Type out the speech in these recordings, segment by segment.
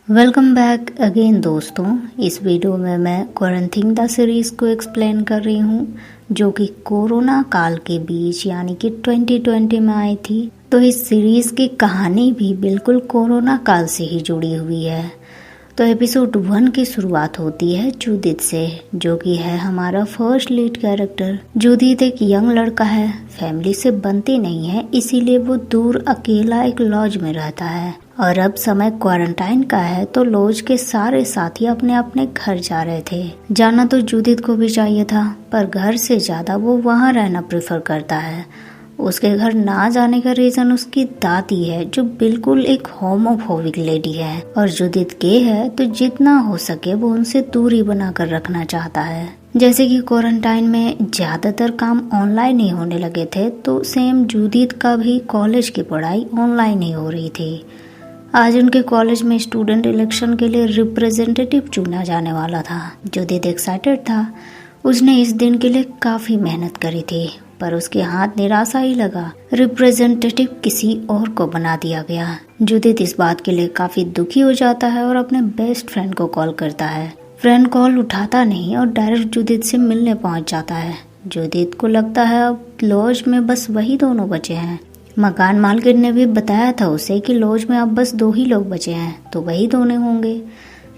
Welcome back again दोस्तों। इस video में मैं क्वारंटीन द सीरीज़ को एक्सप्लेन कर रही हूँ जो कि कोरोना काल के बीच यानी कि 2020 में आई थी। तो इस सीरीज़ की कहानी भी बिल्कुल कोरोना काल से ही जुड़ी हुई है। तो एपिसोड 1 की शुरुआत होती है जूदित से, जो कि है हमारा फर्स्ट लीड कैरेक्टर। जूदित एक यंग लड़का है, फैमिली से बनती नहीं है, इसीलिए वो दूर अकेला एक लॉज में रहता है। और अब समय क्वारंटाइन का है तो लॉज के सारे साथी अपने अपने घर जा रहे थे। जाना तो जूदित को भी चाहिए था, पर घर से ज्यादा वो वहाँ रहना प्रेफर करता है। उसके घर ना जाने का रीजन उसकी दादी है, जो बिल्कुल एक होमोफोबिक लेडी है। और जूदित गे है तो जितना हो सके वो उनसे दूरी बनाकर रखना चाहता है। जैसे कि क्वारंटाइन में ज्यादातर काम ऑनलाइन ही होने लगे थे, तो सेम जूदित का भी कॉलेज की पढ़ाई ऑनलाइन ही हो रही थी। आज उनके कॉलेज में स्टूडेंट इलेक्शन के लिए रिप्रेजेंटेटिव चुना जाने वाला था। जूदित एक्साइटेड था। उसने इस दिन के लिए काफी मेहनत करी थी, पर उसके हाथ निराशा ही लगा। रिप्रेजेंटेटिव किसी और को बना दिया गया। जूदित इस बात के लिए काफी दुखी हो जाता है और अपने बेस्ट फ्रेंड को कॉल करता है। फ्रेंड कॉल उठाता नहीं और डायरेक्ट जूदित से मिलने पहुंच जाता है। जूदित को लगता है अब लॉज में बस वही दोनों बचे हैं। मकान मालकिन ने भी बताया था उसे कि लॉज में अब बस 2 ही लोग बचे हैं, तो वही दोनों होंगे।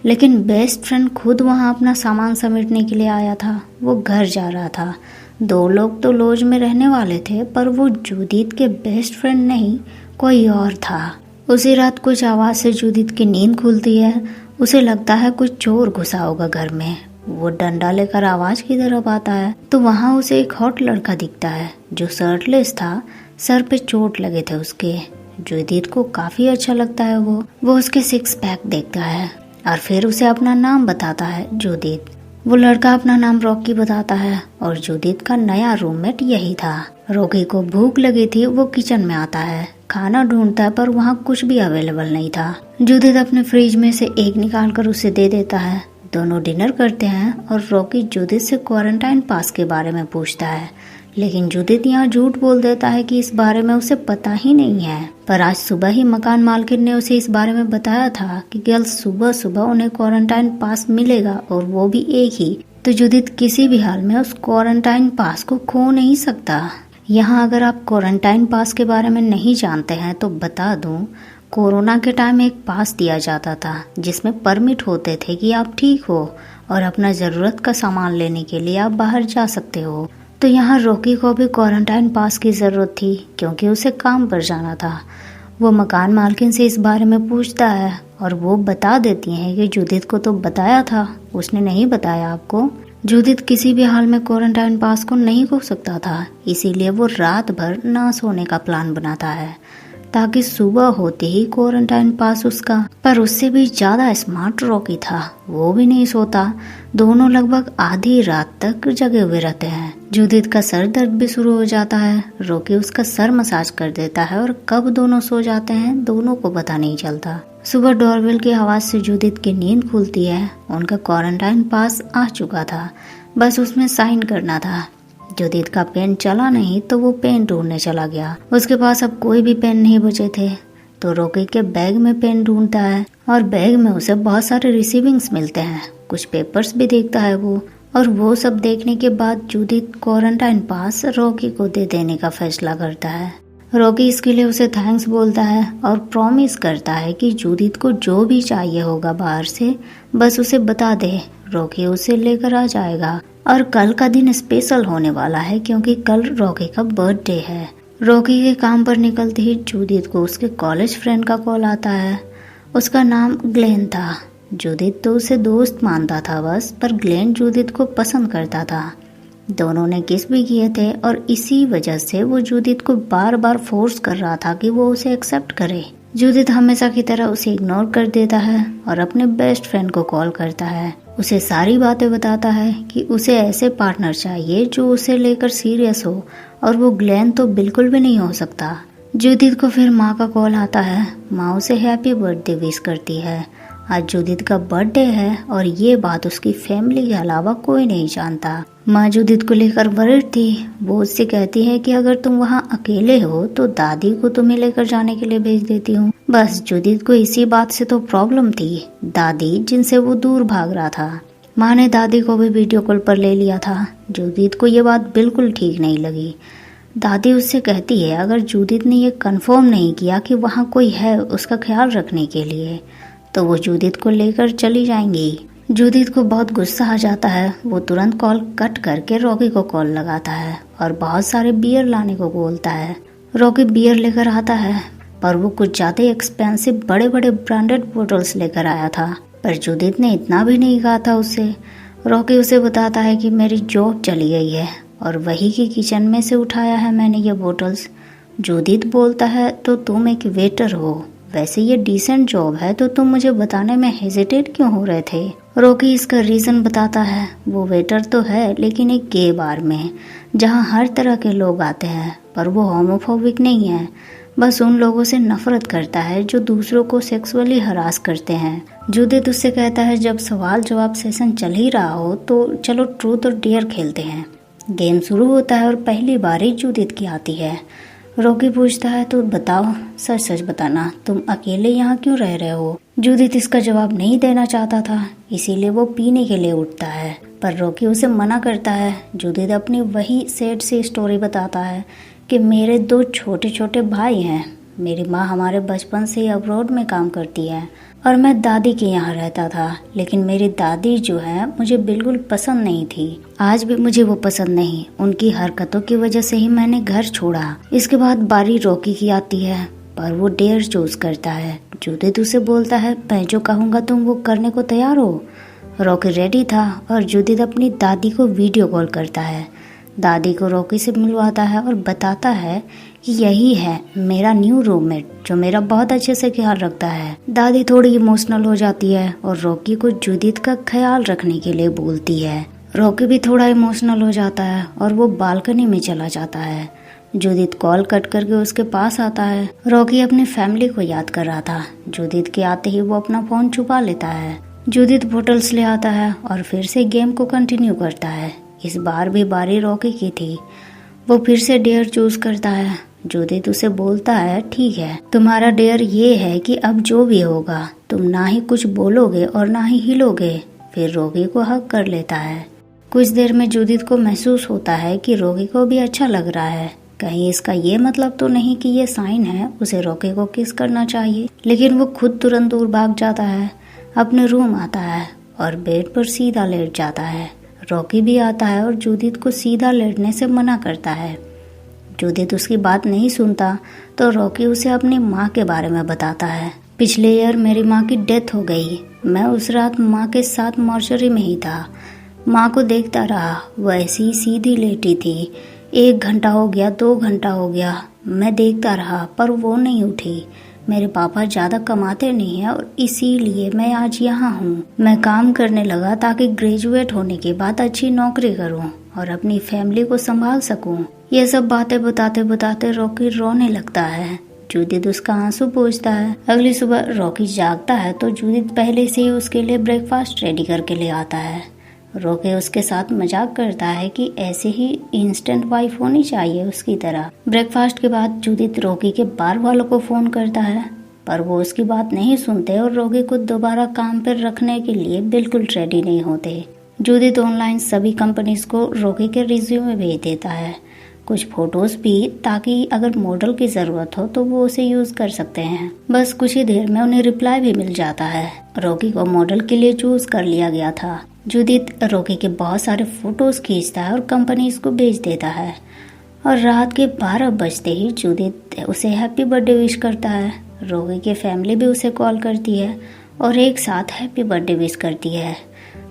लेकिन बेस्ट फ्रेंड खुद वहां अपना सामान समेटने के लिए आया था। वो घर जा रहा था। 2 लोग तो लॉज में रहने वाले थे, पर वो जूदित के बेस्ट फ्रेंड नहीं, कोई और था। उसी रात कुछ आवाज से जूदित की नींद खुलती है। उसे लगता है कुछ चोर घुसा होगा घर में। वो डंडा लेकर आवाज की तरफ आता है तो वहां उसे एक हॉट लड़का दिखता है जो शर्टलेस था। सर पे चोट लगे थे उसके। जूदित को काफी अच्छा लगता है। वो उसके 6 पैक देखता है और फिर उसे अपना नाम बताता है, जूदित। वो लड़का अपना नाम रॉकी बताता है और जूदित का नया रूममेट यही था। रॉकी को भूख लगी थी। वो किचन में आता है, खाना ढूंढता है, पर वहाँ कुछ भी अवेलेबल नहीं था। जूदित अपने फ्रिज में से एक निकाल कर उसे दे देता है। दोनों डिनर करते हैं और रॉकी जूदित से क्वारंटाइन पास के बारे में पूछता है, लेकिन जूदित यहाँ झूठ बोल देता है कि इस बारे में उसे पता ही नहीं है। पर आज सुबह ही मकान मालकिन ने उसे इस बारे में बताया था कि कल सुबह सुबह उन्हें क्वारंटाइन पास मिलेगा, और वो भी एक ही। तो जूदित किसी भी हाल में उस क्वारंटाइन पास को खो नहीं सकता। यहाँ अगर आप क्वारंटाइन पास के बारे में नहीं जानते हैं तो बता दूं, कोरोना के टाइम एक पास दिया जाता था जिसमें परमिट होते थे कि आप ठीक हो और अपना जरूरत का सामान लेने के लिए आप बाहर जा सकते हो। तो यहाँ रॉकी को भी क्वारंटाइन पास की ज़रूरत थी क्योंकि उसे काम पर जाना था। वो मकान मालकिन से इस बारे में पूछता है और वो बता देती हैं कि जूदित को तो बताया था, उसने नहीं बताया आपको। जूदित किसी भी हाल में क्वारंटाइन पास को नहीं खो सकता था, इसीलिए वो रात भर ना सोने का प्लान बनाता है ताकि सुबह होते ही क्वारंटाइन पास उसका। पर उससे भी ज्यादा स्मार्ट रॉकी था। वो भी नहीं सोता। दोनों लगभग आधी रात तक जगे हुए रहते हैं। जूदित का सर दर्द भी शुरू हो जाता है। रॉकी उसका सर मसाज कर देता है और कब दोनों सो जाते हैं दोनों को पता नहीं चलता। सुबह डोरबेल की आवाज से जूदित की नींद खुलती है। उनका क्वारंटाइन पास आ चुका था, बस उसमें साइन करना था। जूदित का पेन चला नहीं तो वो पेन ढूंढने चला गया। उसके पास अब कोई भी पेन नहीं बचे थे, तो रॉकी के बैग में पेन ढूंढता है और बैग में उसे बहुत सारे रिसीविंग्स मिलते हैं। कुछ पेपर्स भी देखता है वो, और वो सब देखने के बाद जूदित क्वारंटाइन पास रॉकी को दे देने का फैसला करता है। रॉकी इसके लिए उसे थैंक्स बोलता है और प्रॉमिस करता है कि जूदित को जो भी चाहिए होगा बाहर से बस उसे बता दे, रॉकी उसे लेकर आ जाएगा। और कल का दिन स्पेशल होने वाला है क्योंकि कल रॉकी का बर्थडे है। रॉकी के काम पर निकलते ही जूदित को उसके कॉलेज फ्रेंड का कॉल आता है। उसका नाम ग्लेन था। जूदित तो उसे दोस्त मानता था बस, पर ग्लेन जूदित को पसंद करता था। दोनों ने किस भी किए थे और इसी वजह से वो जूदित को बार बार फोर्स कर रहा था कि वो उसे एक्सेप्ट करे। जूदित हमेशा की तरह उसे इग्नोर कर देता है और अपने बेस्ट फ्रेंड को कॉल करता है। उसे सारी बातें बताता है कि उसे ऐसे पार्टनर चाहिए जो उसे लेकर सीरियस हो, और वो ग्लेन तो बिल्कुल भी नहीं हो सकता। जूदित को फिर माँ का कॉल आता है। माँ उसे हैप्पी बर्थडे विश करती है आज जुदित का बर्थडे है और ये बात उसकी फैमिली के अलावा कोई नहीं जानता। माँ जुदित को लेकर वरिड थी। वो उससे कहती है कि अगर तुम वहाँ अकेले हो तो दादी को तुम्हें लेकर जाने के लिए भेज देती हूँ। बस जुदित को इसी बात से तो प्रॉब्लम थी, दादी जिनसे वो दूर भाग रहा था। माँ ने दादी को भी वीडियो कॉल पर ले लिया था। जुदित को ये बात बिल्कुल ठीक नहीं लगी। दादी उससे कहती है अगर जुदित ने ये कंफर्म नहीं किया कि वहाँ कोई है उसका ख्याल रखने के लिए तो वो जुदित को लेकर चली जाएंगी। जुदित को बहुत गुस्सा आ जाता है। वो तुरंत कॉल कट करके रॉकी को कॉल लगाता है और बहुत सारे बियर लाने को बोलता है। रॉकी बियर लेकर आता है पर वो कुछ ज़्यादा एक्सपेंसिव बड़े बड़े ब्रांडेड बोटल्स लेकर आया था, पर जुदित ने इतना भी नहीं कहा था उससे। रॉकी उसे बताता है कि मेरी जॉब चली गई है और वही की किचन में से उठाया है मैंने ये बोटल्स। जुदित बोलता है तो तुम एक वेटर हो, वैसे ये डिसेंट जॉब है तो तुम मुझे बताने में हेजिटेट क्यों हो रहे थे। रॉकी इसका रीज़न बताता है वो वेटर तो है लेकिन एक गे बार में जहाँ हर तरह के लोग आते हैं, पर वो होमोफोबिक नहीं है, बस उन लोगों से नफरत करता है जो दूसरों को सेक्सुअली हरास करते हैं। जुदित उससे कहता है जब सवाल जवाब सेशन चल ही रहा हो तो चलो ट्रूथ और डेयर खेलते हैं। गेम शुरू होता है और पहली बारी जुदित की आती है। रॉकी पूछता है तो बताओ, सच सच बताना, तुम अकेले यहाँ क्यों रह रहे हो। जुदित इसका जवाब नहीं देना चाहता था, इसीलिए वो पीने के लिए उठता है, पर रॉकी उसे मना करता है। जुदित अपनी वही सैड सी स्टोरी बताता है कि मेरे 2 छोटे छोटे भाई हैं, मेरी माँ हमारे बचपन से ही अब्रॉड में काम करती है और मैं दादी के यहाँ रहता था, लेकिन मेरी दादी जो है मुझे बिल्कुल पसंद नहीं थी। आज भी मुझे वो पसंद नहीं, उनकी हरकतों की वजह से ही मैंने घर छोड़ा। इसके बाद बारी रॉकी की आती है पर वो डेयर चूज करता है। जुदित उसे बोलता है मैं जो कहूँगा तुम वो करने को तैयार हो। रॉकी रेडी था और जुदित अपनी दादी को वीडियो कॉल करता है। दादी को रॉकी से मिलवाता है और बताता है कि यही है मेरा न्यू रूममेट जो मेरा बहुत अच्छे से ख्याल रखता है। दादी थोड़ी इमोशनल हो जाती है और रॉकी को जुदित का ख्याल रखने के लिए बोलती है। रॉकी भी थोड़ा इमोशनल हो जाता है और वो बालकनी में चला जाता है। जुदित कॉल कट करके उसके पास आता है। रॉकी अपनी फैमिली को याद कर रहा था। जुदित के आते ही वो अपना फोन छुपा लेता है। जुदित बोटल्स ले आता है और फिर से गेम को कंटिन्यू करता है। इस बार भी बारी रॉकी की थी। वो फिर से डेयर चूज करता है। जुदित उसे बोलता है ठीक है, तुम्हारा डेयर ये है कि अब जो भी होगा तुम ना ही कुछ बोलोगे और ना ही हिलोगे। फिर रॉकी को हक कर लेता है। कुछ देर में जुदित को महसूस होता है कि रॉकी को भी अच्छा लग रहा है। कहीं इसका ये मतलब तो नहीं कि ये साइन है उसे रॉकी को किस करना चाहिए, लेकिन वो खुद तुरंत दूर भाग जाता है। अपने रूम आता है और बेड पर सीधा लेट जाता है। रॉकी भी आता है और जुदित को सीधा लेटने से मना करता है। जुदित उसकी बात नहीं सुनता तो रॉकी उसे अपनी माँ के बारे में बताता है। पिछले ईयर मेरी माँ की डेथ हो गई। मैं उस रात माँ के साथ मॉर्चरी में ही था। माँ को देखता रहा, वो ऐसी ही सीधी लेटी थी। 1 घंटा हो गया, 2 घंटा हो गया, मैं देखता रहा पर वो नहीं उठी। मेरे पापा ज़्यादा कमाते नहीं हैं और इसीलिए मैं आज यहाँ हूँ। मैं काम करने लगा ताकि ग्रेजुएट होने के बाद अच्छी नौकरी करूँ और अपनी फैमिली को संभाल सकूँ। ये सब बातें बताते बताते रॉकी रोने लगता है। जुदित उसका आंसू पोंछता है। अगली सुबह रॉकी जागता है तो जुदित पहले से ही उसके लिए ब्रेकफास्ट रेडी करके ले आता है। रॉकी उसके साथ मजाक करता है कि ऐसे ही इंस्टेंट वाइफ होनी चाहिए उसकी तरह। ब्रेकफास्ट के बाद जुदित रॉकी के बार वालों को फोन करता है पर वो उसकी बात नहीं सुनते और रॉकी को दोबारा काम पर रखने के लिए बिल्कुल रेडी नहीं होते। जुदित ऑनलाइन सभी कंपनीज को रॉकी के रिज्यूमे भेज देता है, कुछ फोटोज भी, ताकि अगर मॉडल की जरूरत हो तो वो उसे यूज कर सकते हैं। बस कुछ ही देर में उन्हें रिप्लाई भी मिल जाता है। रॉकी को मॉडल के लिए चूज कर लिया गया था। जुदित रॉकी के बहुत सारे फोटोज खींचता है और कंपनीज को भेज देता है और रात के 12 बजते ही जुदित उसे हैप्पी बर्थडे विश करता है। रॉकी की फैमिली भी उसे कॉल करती है और एक साथ हैप्पी बर्थडे विश करती है।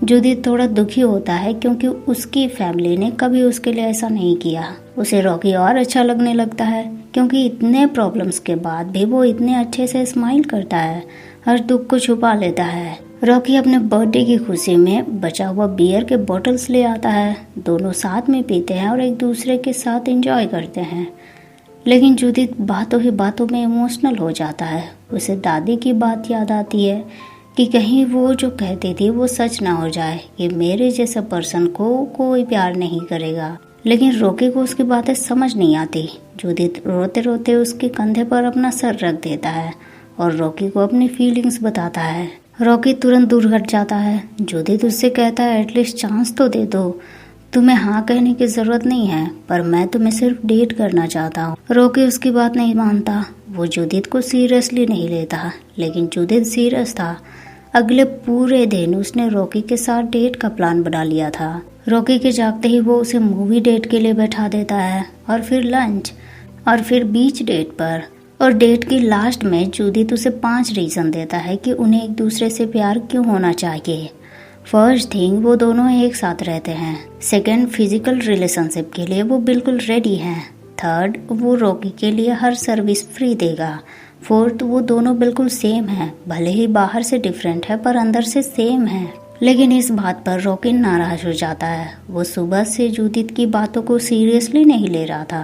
जुदित थोड़ा दुखी होता है क्योंकि उसकी फैमिली ने कभी उसके लिए ऐसा नहीं किया। उसे रॉकी और अच्छा लगने लगता है क्योंकि इतने प्रॉब्लम्स के बाद भी वो इतने अच्छे से स्माइल करता है, हर दुख को छुपा लेता है। रॉकी अपने बर्थडे की खुशी में बचा हुआ बियर के बॉटल्स ले आता है। दोनों साथ में पीते हैं और एक दूसरे के साथ एंजॉय करते हैं। लेकिन जुदित बातों ही बातों में इमोशनल हो जाता है। उसे दादी की बात याद आती है कि कहीं वो जो कहती थी वो सच ना हो जाए कि मेरे जैसा पर्सन को कोई प्यार नहीं करेगा। लेकिन रॉकी को उसकी बातें समझ नहीं आती। जूडिथ रोते रोते उसके कंधे पर अपना सर रख देता है और रॉकी को अपनी फीलिंग्स बताता है। रॉकी तुरंत दूर हट जाता है। जूडिथ उससे कहता है एटलीस्ट चांस तो दे दो, तुम्हें हाँ कहने की जरूरत नहीं है, पर मैं तुम्हें सिर्फ डेट करना चाहता हूँ। रॉकी उसकी बात नहीं मानता। वो जूडिथ को सीरियसली नहीं लेता, लेकिन जूडिथ सीरियस था। अगले पूरे दिन उसने रॉकी के साथ डेट का प्लान बना लिया था। रॉकी के जागते ही वो उसे मूवी डेट के लिए बैठा देता है और फिर लंच और फिर बीच डेट पर। और डेट की लास्ट में जूडिथ उसे 5 रीजन देता है कि उन्हें एक दूसरे से प्यार क्यों होना चाहिए। फर्स्ट थिंग, वो दोनों एक साथ रहते हैं। सेकंड, फिजिकल रिलेशनशिप के लिए वो बिल्कुल रेडी हैं। थर्ड, वो रॉकी के लिए हर सर्विस फ्री देगा। फोर्थ, वो दोनों बिल्कुल सेम हैं, भले ही बाहर से डिफरेंट है पर अंदर से सेम है। लेकिन इस बात पर रॉकी नाराज हो जाता है। वो सुबह से जूडिथ की बातों को सीरियसली नहीं ले रहा था,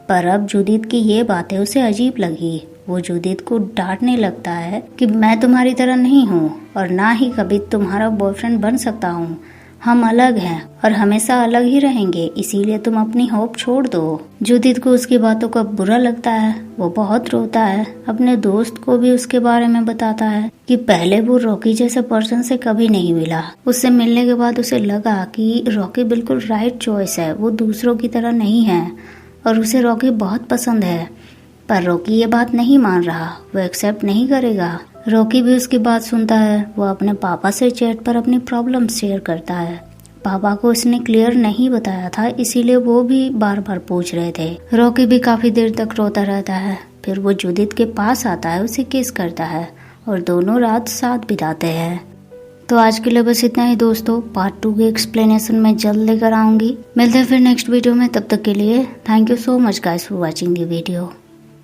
पर अब जूडिथ की ये बातें उसे अजीब लगी। वो जूडिथ को डांटने लगता है कि मैं तुम्हारी तरह नहीं हूँ और ना ही कभी तुम्हारा बॉयफ्रेंड बन सकता हूँ। हम अलग हैं और हमेशा अलग ही रहेंगे, इसीलिए तुम अपनी होप छोड़ दो। जूडिथ को उसकी बातों का बुरा लगता है। वो बहुत रोता है। अपने दोस्त को भी उसके बारे में बताता है कि पहले वो रॉकी जैसे पर्सन से कभी नहीं मिला। उससे मिलने के बाद उसे लगा कि रॉकी बिल्कुल राइट चॉइस है। वो दूसरों की तरह नहीं है और उसे रॉकी बहुत पसंद है। पर रॉकी ये बात नहीं मान रहा, वो एक्सेप्ट नहीं करेगा। रॉकी भी उसकी बात सुनता है। वो अपने पापा से चैट पर अपनी प्रॉब्लम शेयर करता है। पापा को उसने क्लियर नहीं बताया था, इसीलिए वो भी बार बार पूछ रहे थे। रॉकी भी काफी देर तक रोता रहता है। फिर वो जूडिथ के पास आता है, उसे किस करता है और दोनों रात साथ बिताते हैं। तो आज के लिए बस इतना ही दोस्तों। पार्ट 2 के एक्सप्लेनेशन में जल्द लेकर आऊंगी। मिलते हैं फिर नेक्स्ट वीडियो में। तब तक के लिए thank you so much guys for watching the video.